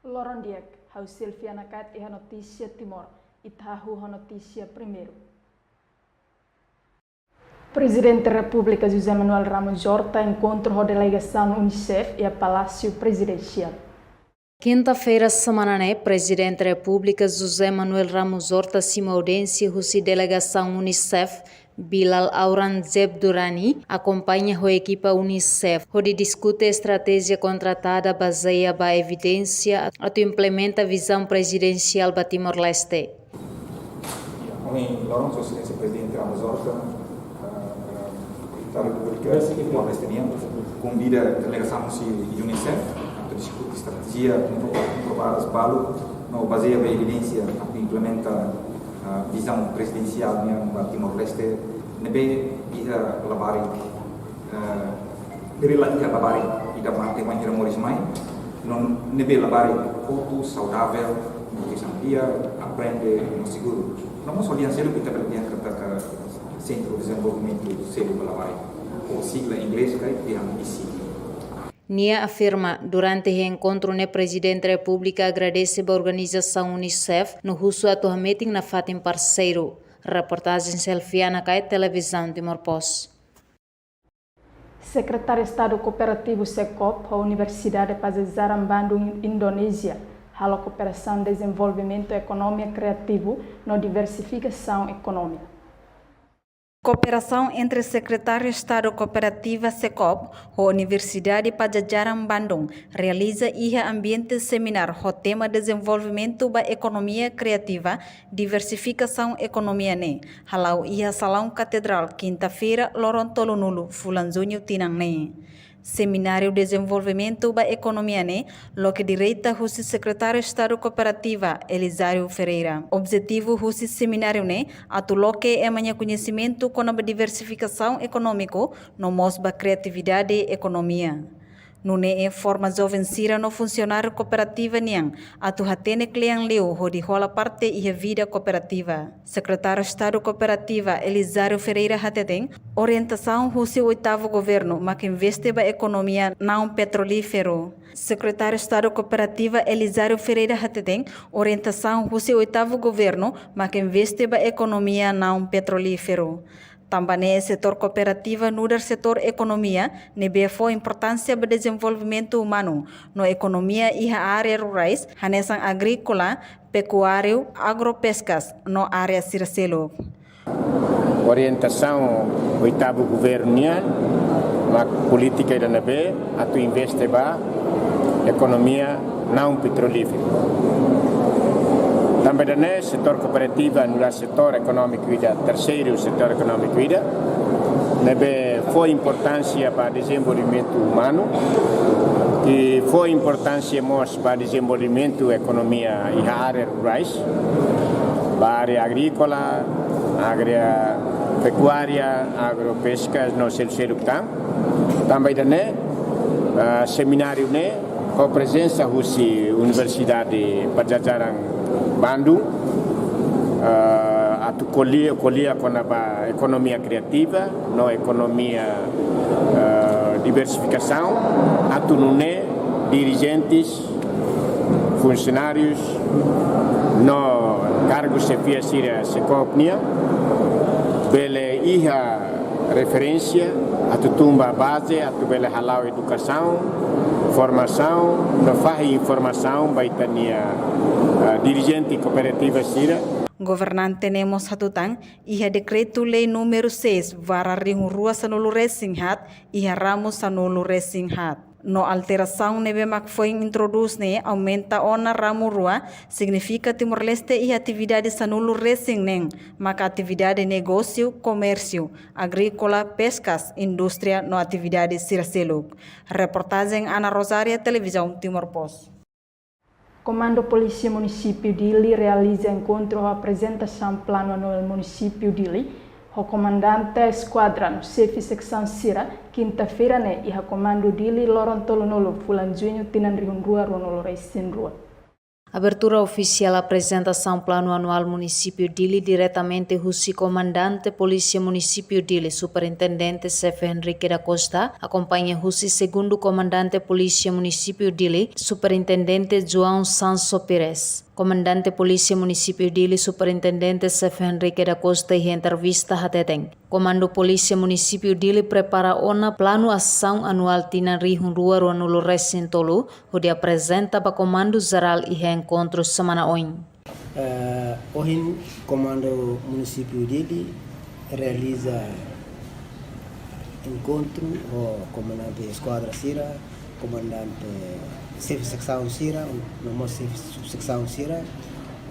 Lorondiek, hau Silviana Kat iha notícia Timor, itahu a notícia primeiro. Presidente da República José Manuel Ramos Horta encontra a delegação Unicef e a Palácio Presidencial. Quinta-feira, semana, Presidente da República José Manuel Ramos Horta cima audiência com a delegação Unicef Bilal Aurangzeb Durrani acompanha a equipa Unicef, onde discute a estratégia contratada baseada na evidência e implementa a visão presidencial para Timor-Leste. Laurence, Excelência Presidente Ramos Horta, da República Timor-Leste, convida a delegação de Unicef a discutir a estratégia comprovadas baseada na evidência que implementa a visão presidencial para Timor-Leste, nebe ia labari berila ia labari ida mate banjir morismai non nebe labari foto saudável que dia aprende no seguro não só aliança kita berdian kata Centro de Desenvolvimento Selo Labari ou sigla em inglês que é ICD. Nia afirma, durante o encontro, o Presidente da República agradece a organização Unicef no russo atualmente na Fatim parceiro. Reportagem Selfiana Kai, Televisão Timor-Post. Secretário de Estado Cooperativo SECOP, a Universidade Pajajaran Bandung, Indonésia, a cooperação e desenvolvimento econômico criativo na diversificação econômica. Cooperação entre Secretário de Estado Cooperativa SECOP e a Universidade Pajajaran Bandung realiza ambiente seminar o tema desenvolvimento da economia criativa, diversificação economia halau salão catedral quinta-feira Lorontolonulu Fulanzunho Tinang Seminário Desenvolvimento da Economia lo que direita o Secretário de Estado Cooperativa Elisário Ferreira. Objetivo do seminário atuloque é manhã conhecimento com a diversificação econômica no mosba criatividade e economia. Nune forma jovem sira no funcionário cooperativa niang atu hatene kliang leu hodi rola parte e vida cooperativa. Secretário de Estado Cooperativa Elisário Ferreira Hateteng orientação do seu oitavo governo que investe ba economia não petrolífero. Secretário de Estado Cooperativa Elisário Ferreira Hateteng orientação do seu oitavo governo que investe ba economia não petrolífero. Também setor cooperativa no setor economia nebe foi importância do desenvolvimento humano na economia e a área rurais, hanesan agrícola, pecuário, agropescas na área circelo. Orientação oitavo governo a política da nebe atu investe ba economia não petrolífera. Também no setor cooperativo, no setor econômico e terceiro setor econômico foi importância para o desenvolvimento humano e foi importância para o desenvolvimento da economia e a área rurais, a área agrícola, a área pecuária, agropesca, no terceiro campo. Também no seminário com a presença da Universidade Pajajaran Bandung, atu kolia com a economia criativa, no economia diversificação, atu nune dirigentes, funcionários, no cargos chefia sira secopnia, bele iha referência, atu tumba base, atu bele halau educação, formação, no faz informação, baitania dirigente cooperativa sira. Governante nemos hatutan iha decreto-lei número 6 vara rua sanulu resinghat iha ramos sanulu resinghat. No alteração nebe mak foi introduz aumenta ona ramo rua significa Timor-Leste e atividade sanulu resing maka atividade negócio, comércio, agrícola, pescas, indústria no atividade circeluk. Reportagem Ana Rosária, Televisão Timor-Post. Comando Polícia Município Dili realiza encontro a apresentação plano anual Município Dili. O comandante da esquadra no chefe secção Sira, quinta-feira e o comando Dili Lorontolonolo Fulanzunho Tinanrihun Rua Ronolo Reisin Rua. Abertura oficial apresentação plano anual município Dili diretamente Husi comandante Polícia Município Dili, Superintendente Chefe Henrique da Costa, acompanha Husi segundo comandante Polícia Município Dili, Superintendente João Sanso Pires. Comandante Polícia Município Dili, Superintendente Chefe Henrique da Costa e entrevista hateteng. Comando Polícia Município Dili prepara ona plano ação anual tina rihun rua ruanulu resintolu, onde apresenta para Comando Geral e encontro semana oin. Hoje, Comando Município Dili realiza encontro com o comandante Esquadra Sira, comandante Chefe Secção Sira, no Chefe Secção Sira,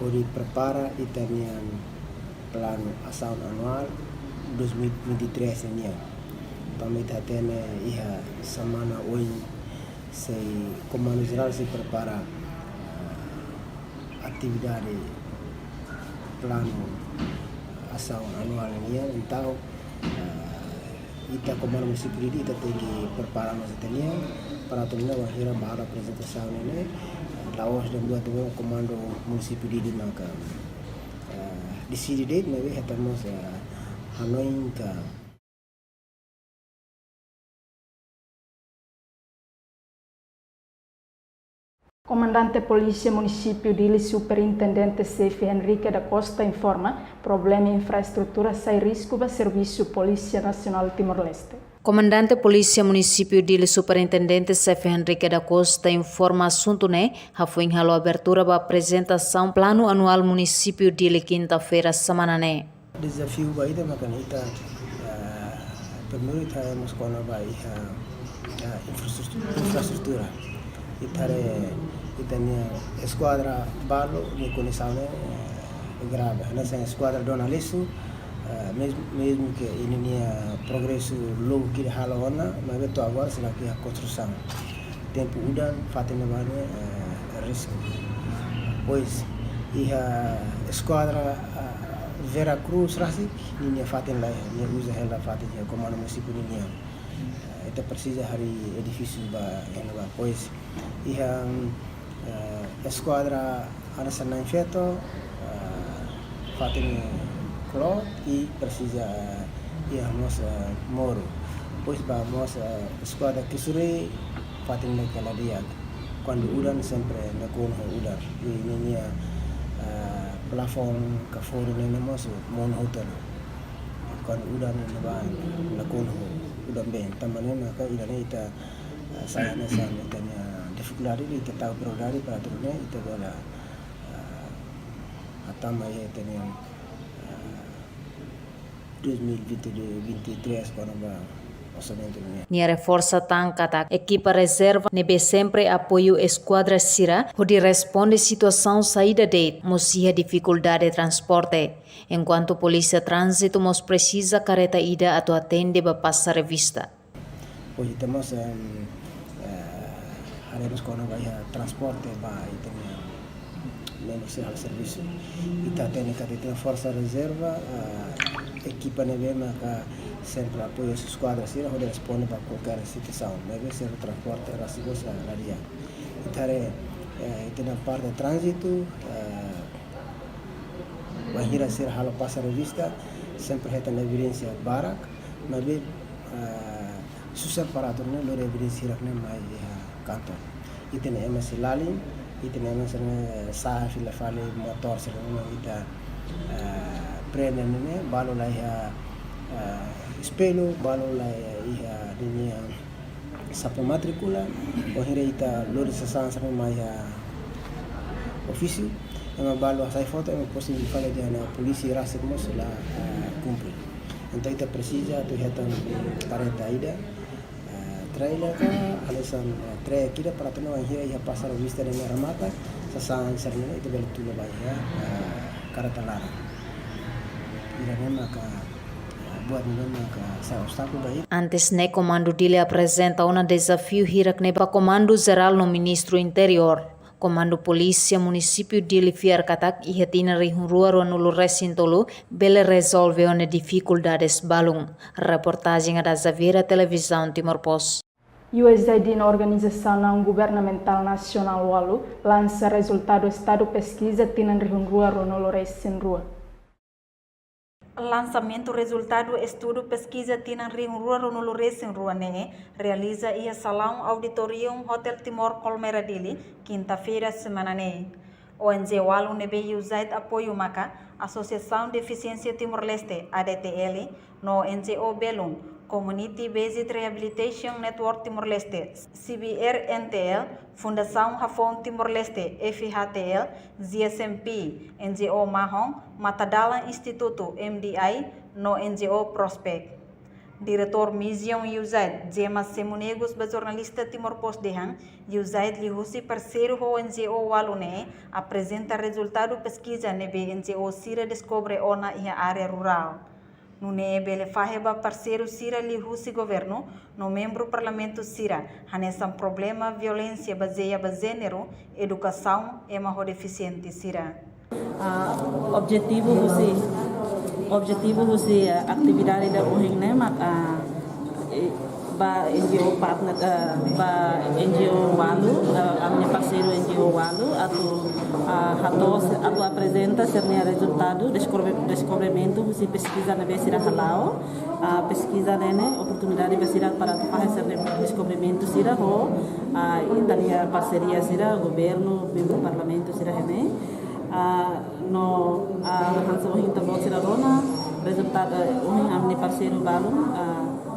onde prepara e também plano ação anual 2023 ini. Também tem a semana hoje se Comando Geral se prepara atividade plano ação anual ini. Então ita Comando Município Dili ita tem que preparar nós tenia para terminar a hira bahara apresentação ini. Laos dan dua tu Comando Município Dili maka decide date nabi hatamos Hanoi ka Comandante Polícia Município Dili, Superintendente Chefe Henrique da Costa informa problema infraestrutura sem risco para Serviço Polícia Nacional Timor-Leste. Comandante Polícia Município Dili, Superintendente Chefe Henrique da Costa informa assunto foi em abertura para apresentação plano anual Município Dili quinta-feira semana desafio baita makan ita primeiro ita mas kona bai infraestrutura ita nia esquadra balo ni conexão grave nessa esquadra dona lesu mesmo que ini nia progresso logo que halona mas beto agora será que a construção tempo udan fatina bane risco pois a esquadra Vera Cruz Rasik ini fatin lah ni usa hela fatin ya Comando Município ini itu precisa hari edifício ba ela pois esquadra anasan na infeto fatin clot e precisa nos moro pois ba mos esquadra kisuri fatin na kala dia quando udan sempre na kono udan ini plafon ka foro na namos mon hotel kan udan na ba na kono udan ben tamane na ka ila ita saya na sa tanya dificuldade ita tahu brodari para turne ita bola atama ya tanya 2023 kono ba Nia reforça tankata equipa reserva nebe sempre apoio esquadra Sira onde responde situação saída de mosia dificuldade de transporte enquanto polícia trânsito mos precisa careta ida atau atende ba passa revista. Hoje temos haremos kono ba transporte ba itanya negociar serviço ita técnica de força reserva equipa nebe maka sempre apoio essa esquadra assim onde responde para qualquer situação deve ser o transporte raciocínio na área itare na parte de trânsito vai ir a ser halo passa revista sempre tem evidência barak mas susah para turne lo evidência rakne mai kantor itene emas lalim itene emas sah fila fale motor serena ita prene ne balo lai espelho balo la iha dinia sapo matricula o ita lori sasan sama maya ofício ema balo sai foto ema possible fale de na polícia rasa como la cumpre então ita precisa tu hatan careta ida trailer ka alasan tre kira para tu na iha pasar vista de ramata sasan serna ita belo tu la ya careta lara ira nema ka Antes Comando Dili apresenta desafio hirak para Comando Geral no Ministro Interior. Comando Polícia Município Dili fiar katak e retina rihun rua no recintolo bele resolve one dificuldades balung. Reportagem da Zavira Televisão Timor Post. USAID na Organização Não Governamental Nacional Walu lança resultado estado pesquisa tinan rihun rua Ronolores em rua. Lançamento resultado estudo pesquisa tinan rihun rua Ronolores em rua realiza ia salão auditorium Hotel Timor Colmeradili quinta-feira semana ONG Walu nebe USAID apoio maka Associação de Deficiência Timor-Leste ADTL no NGO Belum Community Based Rehabilitation Network Timor-Leste CBR-NTL Fundação Hafong Timor-Leste FHTL ZSMP NGO Mahong Matadala Instituto MDI no NGO Prospect. Diretor Misión USAID, Gemma Semunegos, jornalista Timor Post Dehan, USAID lihusi parceiro ho NGO Walune, apresenta resultado pesquisa nebe NGO Sira descobre ona ia área rural. Nune bele faheba parceiro Sira lihusi governo, no membro parlamento Sira, hanesan problema violência baseia gênero, educação e uma deficiente Sira. Objetivo husi aktividade da uhing ne mak ba NGO partner ba NGO Walu amne parceiro NGO Walu atu apresenta sernia resultado descobrimento husi pesquisa na besira halao pesquisa nene oportunidade besira para fazer descobrimento sira ho Italia parceria sira governo membro parlamento sira hene no hansa ohin tabot sira rona resultado ohin amne parceiro balum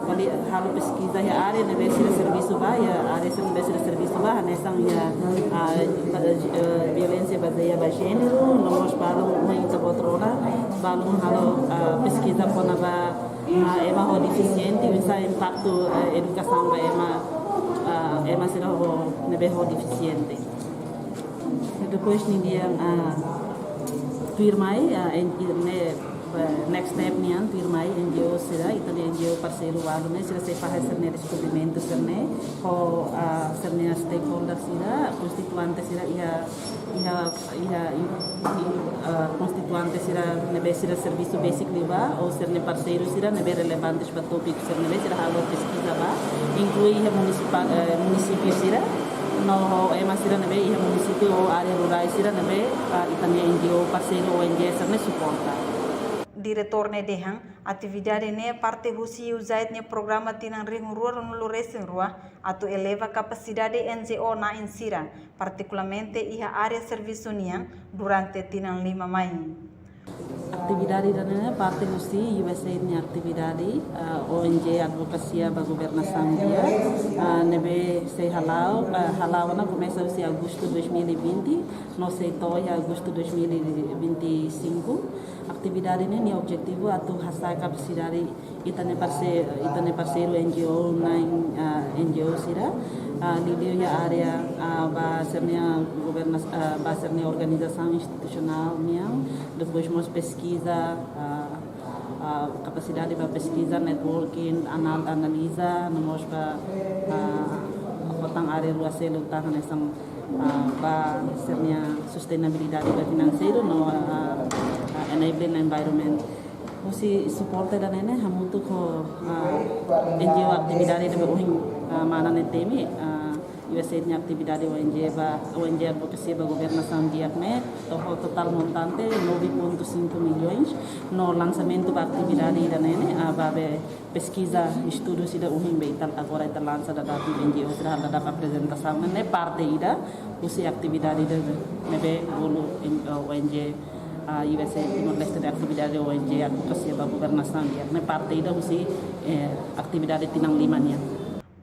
kali halo pesquisa ya área de besira serviço ba ya área de besira serviço ba hanesang ya violência baseada gênero no mos balum ohin tabot rona balum halo pesquisa kona ba ema ho deficiente bisa impacto educação ba ema sira ho nebe ho deficiente. Depois ninguém firmai next step nian firmai NGO sira itali NGO parceiro walu ne sira se faz serne descobrimento serne ho serne stakeholder sira constituante sira ia constituante sira nebe sira serviço basic liba ou serne parceiro sira nebe relevantes para topik serne sira halo pesquisa ba inclui município sira no ema sira nebe ia município ou área rural sira nebe itania NGO parceiro ONG serne suporta. Diretor ne dehan atividade ne parte husi USAID ne programa tinan ring rua no loresen rua atu eleva capacidade NGO na insira particularmente ia área serviço nian durante tinan 5 mai. Atividade dana parte husi USAID ne atividade ONG advocacia ba governação dia nebe se halau na começa usi agosto 2020 no se toi agosto 2025 atividade ini objetivo atu hasa capacidade itane parceiro NGO na NGO sira lidio ya area ba sernia organização institucional miang depois mos pesquisa capacidade para pesquisa networking analisa namos ba botang area luas lutang nesang ba sernia sustainabilidade financeiro no enabling environment usi support da nene hamutu ko NGO aktividade de uhing mana ne temi USAID nya aktividade ONG advocacia ba governação diakne total montante 9.5 milhões no lançamento da atividade da nene ababe pesquisa estudo sida uhing beital agora ita lança da data NGO sida da apresentação ne parte ida usi aktividade de nebe bulu ONG USAID Timor-Leste de atividade ONG advocacia ba governação diakne parte ida usi aktividade tinang 5 nya.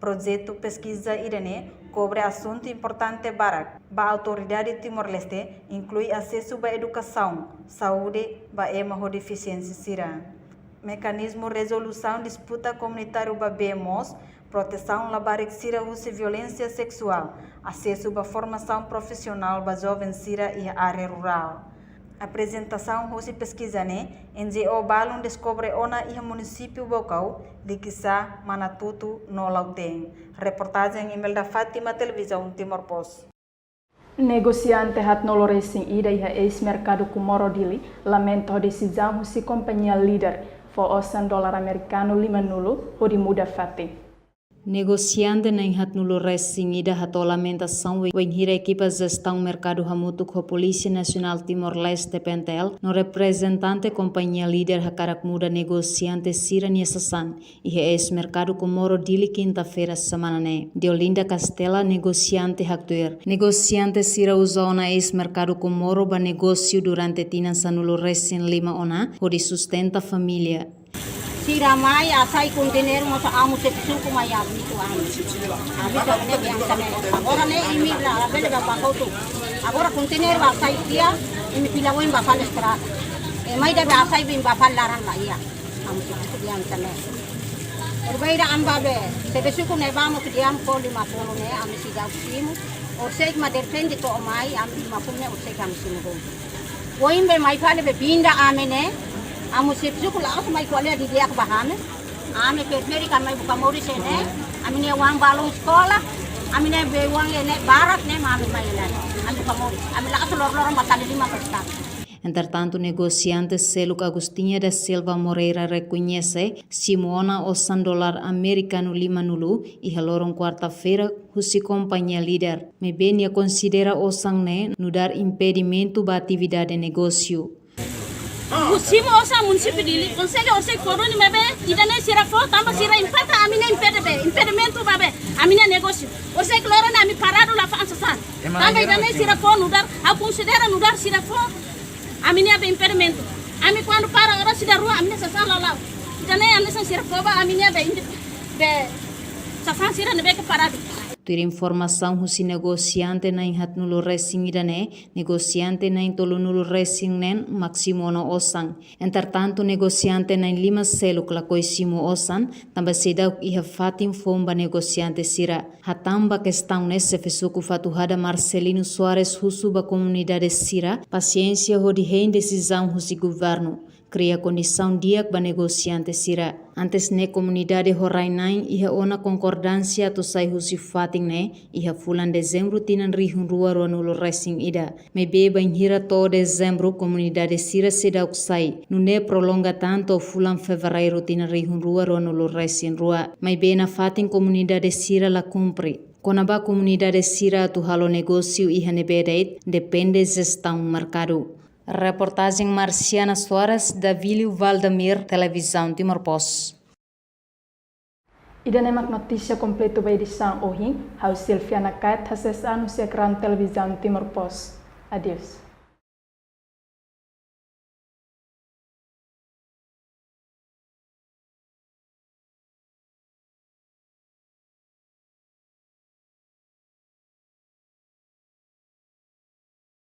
Projeto pesquisa irene cobre assunto importante para a autoridade Timor-Leste, inclui acesso à educação, saúde, e deficiência sira. Mecanismo resolução disputa comunitário ba BMOS, proteção labarik sira usi violência sexual, acesso à formação profissional ba jovem sira e área rural. Apresentação husi pesquisa ne NGO balun descobre ona ia município Bocau, Liquissá, Manatutu, no Lauteng. Reportagem Imelda Fátima, televisão Timor Post. Negociante hat noloresing ida ia ex-mercado Comoro Dili, lamento a decisão husi companhia líder for $100 americano 5 nulo, hodi muda fati. Negociante na inhat nulo racing ida hato lamentação wen hira equipa gestão mercado hamutu com a Polícia Nacional Timor-Leste Pentel no representante companhia líder hakarak muda negociante Sira Niasasan e ex mercado Comoro dili quinta-feira semana ne. Deolinda Castela negociante haktuer. Negociante Sira usou na ex mercado Comoro ba negócio durante tinan sanulo racing 5 ona hodi sustenta família. Sira mai asai kontainer mo sa amo se suku mai ami tu ami. Ami tu ne yang sana. Agora ne imi la bele ba pakau tu. Agora kontainer ba asai dia imi pilawen ba palestra. Mai da ba asai bim ba palaran la ia. Amo se suku yang sana. Erbeira amba be se suku ne ba mo diam ko 50 ne ami si da simu. O sei ma depende to mai ami 50 ne o sei kam simu. Woin be mai pale be binda amene. Amo se suku la asma ikualia di dia bahame. Ame ke Amerika mai buka mori sene. Amine uang balong sekolah. Amine be uang ne barat ne mami mai ne. Ame buka mori. Ame la lor matali 5%. Entretanto, o negociante Celuk Agostinha da Silva Moreira reconhece Simona o $100 americano 5 nulu e haloron quarta-feira husi companhia líder. Me benia considera o sangne no dar impedimento ba atividade de negócio. Usimo osa município dili consegue osa coroni mebe idane sira fo tamba sira impata amina impedimento babe amina negócio osa cloro na mi parado la fa ansasan tamba idane sira fo nudar a considera nudar sira fo amina be impedimento ami quando para ora sira rua amina sasan la idane amina sira fo ba amina be sasan sira nebe que parado. Ter informação husi negociante na inhat nulo racing idane, negociante na intolo nulo racing nen maximono osan. Entretanto, negociante na 5 seluk la coisimo osan, tamba sedau iha fatim fomba negociante sira. Hatamba questão nesse fesuku fatuhada Marcelino Soares husu ba comunidade sira, paciência hodi rein decisão husi governo. Cria condição diak ba negociante sira. Antes ne comunidade Horainain iha ona concordância to sai husi fating ne iha fulan dezembro tinan rihun rua nulo racing ida. Me beba in hira to dezembro comunidade sira sedauk sai. Nune prolonga tanto fulan fevereiro tinan rihun rua nulo racing rua. Me bena fating comunidade sira la cumpri. Konaba comunidade sira tu halo negócio iha nebedait depende gestão mercado. Reportagem Marciana Soares, da Vilio Valdemir, Televisão Timor-Post. Ida nemak notícia completa da edição hoje, ao Silviana Kait, acessar no Televisão Timor-Post. Adeus.